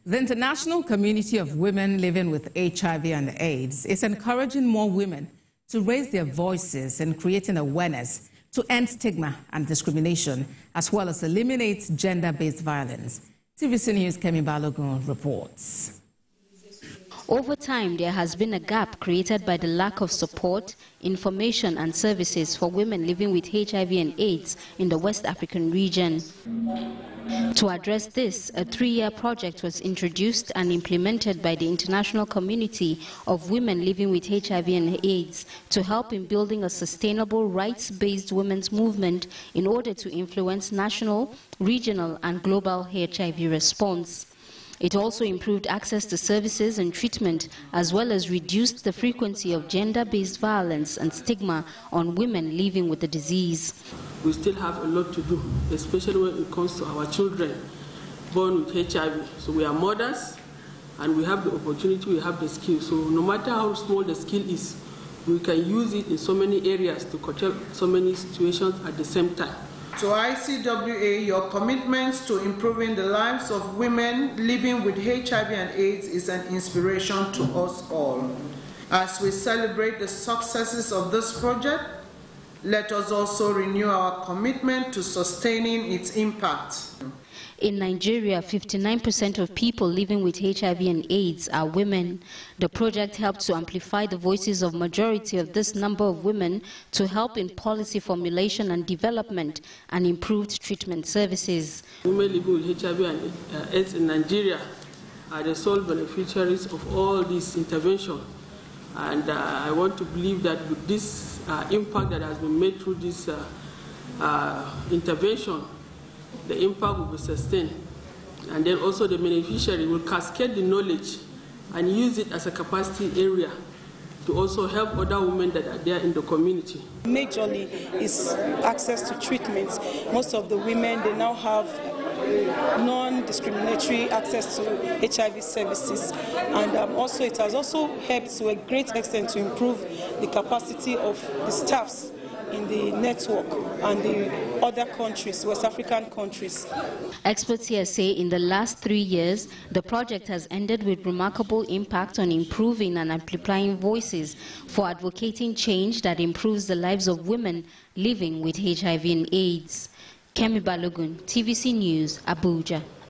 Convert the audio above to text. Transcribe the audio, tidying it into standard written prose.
The international community of women living with HIV and AIDS is encouraging more women to raise their voices and creating awareness to end stigma and discrimination, as well as eliminate gender-based violence. TVC News' Kemi Balogun reports. Over time, there has been a gap created by the lack of support, information and services for women living with HIV and AIDS in the West African region. To address this, a 3-year project was introduced and implemented by the international community of women living with HIV and AIDS to help in building a sustainable rights-based women's movement in order to influence national, regional and global HIV response. It also improved access to services and treatment, as well as reduced the frequency of gender-based violence and stigma on women living with the disease. We still have a lot to do, especially when it comes to our children born with HIV. So we are mothers, and we have the opportunity, we have the skill. So no matter how small the skill is, we can use it in so many areas to curtail so many situations at the same time. To ICWA, your commitment to improving the lives of women living with HIV and AIDS is an inspiration to us all. As we celebrate the successes of this project, let us also renew our commitment to sustaining its impact. In Nigeria, 59% of people living with HIV and AIDS are women. The project helped to amplify the voices of majority of this number of women to help in policy formulation and development and improved treatment services. Women living with HIV and AIDS in Nigeria are the sole beneficiaries of all this intervention. And I want to believe that with this impact that has been made through this intervention, the impact will be sustained, and then also the beneficiary will cascade the knowledge and use it as a capacity area to also help other women that are there in the community. Majorly is access to treatment. Most of the women, they now have non-discriminatory access to HIV services, and also it has also helped to a great extent to improve the capacity of the staffs in the network and the other countries, West African countries. Experts here say in the last 3 years, the project has ended with remarkable impact on improving and amplifying voices for advocating change that improves the lives of women living with HIV and AIDS. Kemi Balogun, TVC News, Abuja.